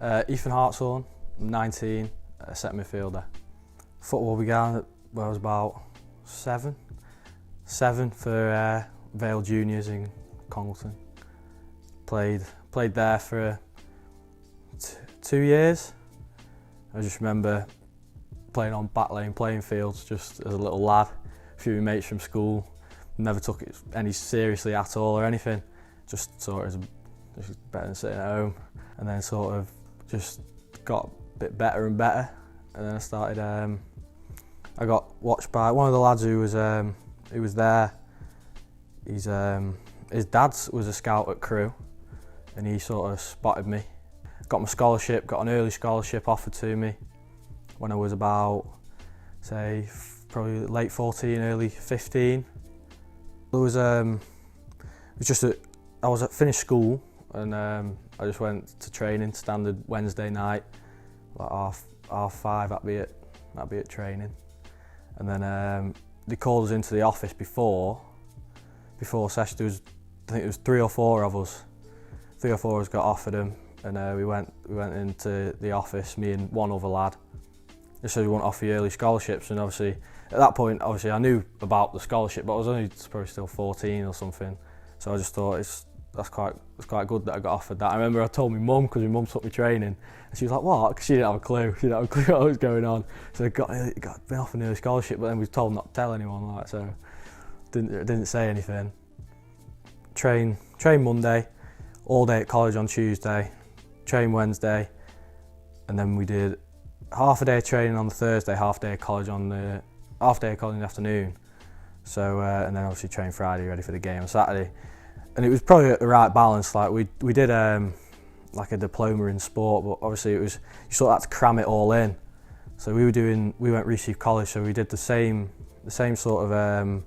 Ethan Hartshorn, I'm 19, centre midfielder. Football began when I was about seven for Vale Juniors in Congleton. Played there for 2 years. I just remember playing on back lane playing fields just as a little lad. A few of my mates from school, never took it any seriously at all or anything. Just saw it as just better than sitting at home. And then sort of just got a bit better and better. And then I started, I got watched by one of the lads who was there. His dad was a scout at Crewe, and he sort of spotted me. Got my scholarship, got an early scholarship offered to me when I was about, say, probably late 14, early 15. It was just I was at finished school, and I just went to training, standard Wednesday night, like half five. That'd be at training, and then they called us into the office before session. I think there was 3 or 4 of us. 3 or 4 of us got offered them, and we went into the office, me and one other lad. They said we won't offer you early scholarships, and obviously at that point, I knew about the scholarship, but I was only probably still 14 or something. So I just thought it's quite good that I got offered that. I remember I told my mum, because my mum took me training, and she was like, "What?" Because she didn't have a clue. She didn't have a clue what was going on. So I been offered an early scholarship, but then we were told not to tell anyone. Like, so didn't say anything. Train Monday, all day at college on Tuesday. Train Wednesday, and then we did half a day of training on the Thursday, half day of college in the afternoon. So and then obviously train Friday, ready for the game on Saturday. And it was probably the right balance. Like we did like a diploma in sport, but obviously you sort of had to cram it all in. So we went Reece College, so we did the same sort of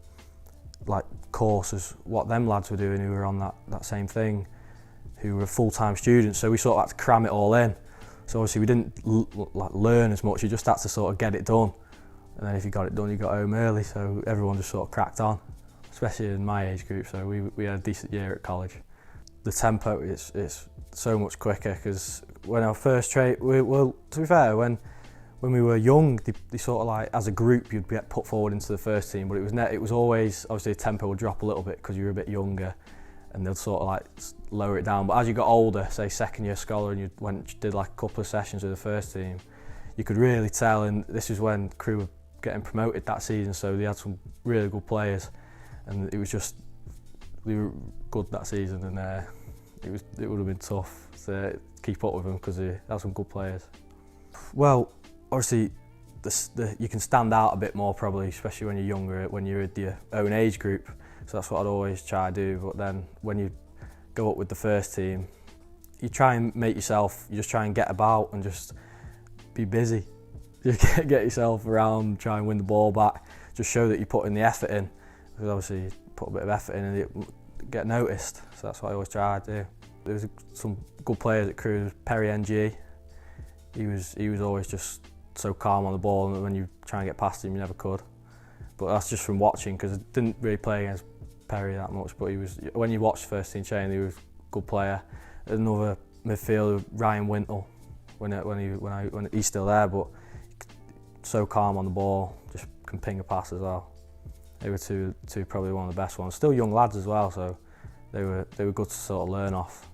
like course as what them lads were doing who were on that same thing, who were full-time students. So we sort of had to cram it all in. So obviously we didn't learn as much. You just had to sort of get it done, and then if you got it done, you got home early. So everyone just sort of cracked on, especially in my age group. So we had a decent year at college. The tempo is so much quicker, because when I first trained, well, to be fair, when we were young, they sort of like, as a group, you'd get put forward into the first team, but it was always, obviously the tempo would drop a little bit because you were a bit younger, and they'd sort of like lower it down. But as you got older, say second year scholar, and you did like a couple of sessions with the first team, you could really tell. And this is when Crewe were getting promoted that season, so they had some really good players, and it was just, they were good that season, and it would have been tough to keep up with them because they had some good players. Well, obviously you can stand out a bit more probably, especially when you're younger, when you're at your own age group. So that's what I'd always try to do. But then when you go up with the first team, you try and make yourself, you just try and get about and just be busy. Just get yourself around, try and win the ball back, just show that you're putting the effort in. Because obviously you put a bit of effort in and you get noticed. So that's what I always try to do. There was some good players at Crewe. Perry NG, he was always just so calm on the ball, and when you try and get past him, you never could. But that's just from watching, because I didn't really play against Perry that much. But when you watch first team training, he was a good player. Another midfielder, Ryan Wintle, when he's still there, but so calm on the ball, just can ping a pass as well. They were two probably one of the best ones. Still young lads as well, so they were good to sort of learn off.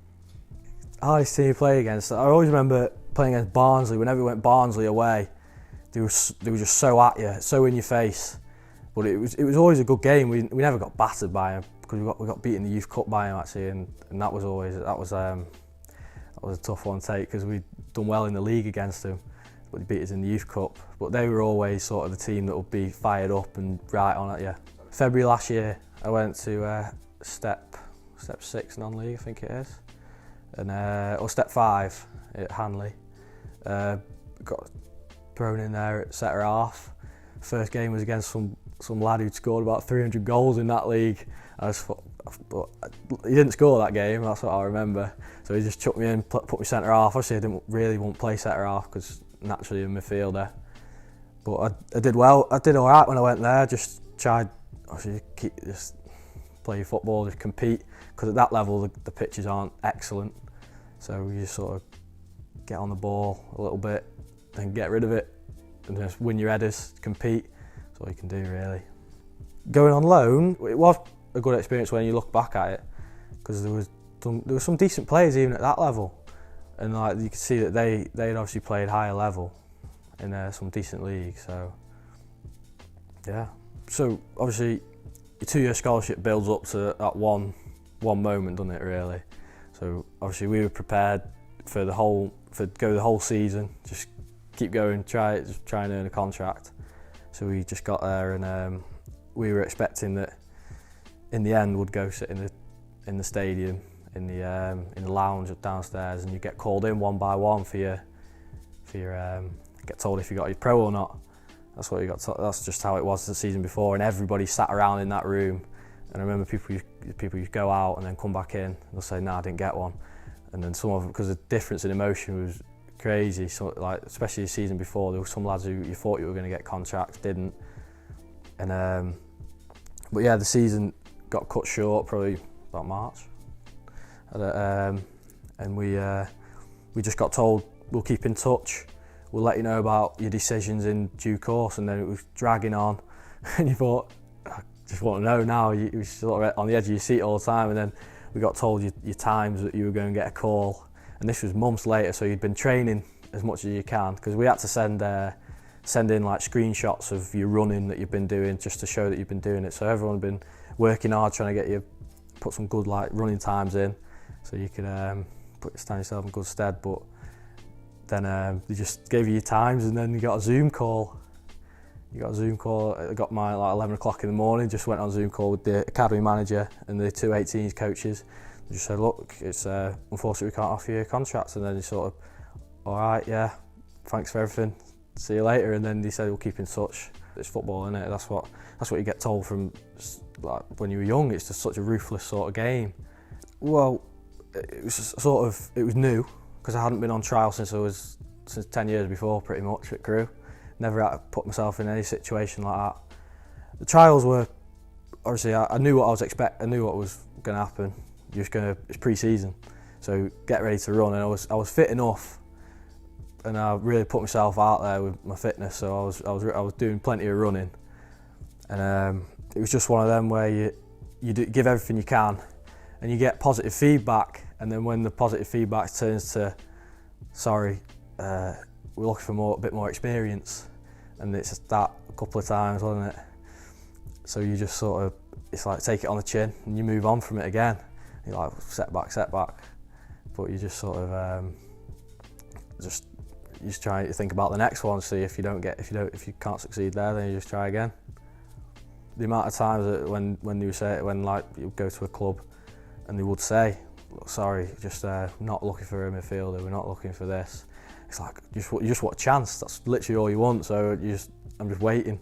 Hardest team you play against, I always remember playing against Barnsley. Whenever we went Barnsley away, they were just so at you, so in your face. But it was always a good game. We never got battered by them, because we got beaten in the Youth Cup by them actually, and that was a tough one to take, because we'd done well in the league against them, but they beat us in the Youth Cup. But they were always sort of the team that would be fired up and right on at you. February last year, I went to step 6 non-league, I think it is, and or step 5 at Hanley. Got thrown in there at centre half. First game was against some lad who'd scored about 300 goals in that league. I just thought, but he didn't score that game, that's what I remember. So he just chucked me in, put me centre half. Obviously I didn't really want to play centre half, because naturally I'm a midfielder. But I did well. I did alright when I went there. Just tried, obviously, just play your football, just compete. Because at that level the pitches aren't excellent. So you just sort of get on the ball a little bit, then get rid of it, and just win your headers, compete. That's all you can do really. Going on loan, it was a good experience when you look back at it, because there were some decent players even at that level, and like you could see that they'd obviously played higher level in some decent leagues. So yeah. So obviously your 2-year scholarship builds up to that one moment, doesn't it really? So obviously we were prepared for go the whole season, just keep going, try and earn a contract. So we just got there, and we were expecting that in the end we'd go sit in the stadium, in the lounge downstairs, and you get called in one by one for your get told if you got your pro or not. That's what you got. That's just how it was the season before, and everybody sat around in that room. And I remember people used go out and then come back in, and they'll say, "No, I didn't get one." And then some of them, because the difference in emotion was crazy. So like, especially the season before, there were some lads who you thought you were going to get contracts, didn't. And but yeah, the season got cut short, probably about March. And we just got told, we'll keep in touch, we'll let you know about your decisions in due course. And then it was dragging on, and you thought, I just want to know now. You were sort of on the edge of your seat all the time, and then we got told your times that you were going to get a call. And this was months later, so you'd been training as much as you can, because we had to send in like screenshots of your running that you've been doing, just to show that you've been doing it. So everyone had been working hard trying to get you put some good like running times in, so you could stand yourself in good stead. But then they just gave you your times, and then you got a Zoom call. I got mine like 11 o'clock in the morning, just went on a Zoom call with the academy manager and the 2 18s coaches. They just said, look, it's unfortunately we can't offer you a contract. And then you sort of, all right, yeah, thanks for everything, see you later. And then they said, we'll keep in touch. It's football, isn't it? That's what you get told from like when you were young. It's just such a ruthless sort of game. Well, it was new, because I hadn't been on trial since 10 years before, pretty much, at Crewe. Never had to put myself in any situation like that. The trials were, obviously, I knew what I was expecting. I knew what was going to happen. It's pre-season, so get ready to run. And I was fit enough, and I really put myself out there with my fitness. So I was doing plenty of running, and it was just one of them where you give everything you can, and you get positive feedback. And then when the positive feedback turns to, sorry, we're looking for a bit more experience, and it's that a couple of times, wasn't it? So you just sort of, it's like take it on the chin and you move on from it again. You're like setback, but you just sort of you just try to think about the next one. See if you can't succeed there, then you just try again. The amount of times that when like you go to a club and they would say, look, sorry, just not looking for a midfielder, we're not looking for this. It's like you just want a chance. That's literally all you want. So I'm just waiting,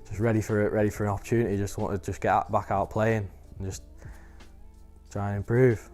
just ready for an opportunity. Just want to get back out playing and just try and improve.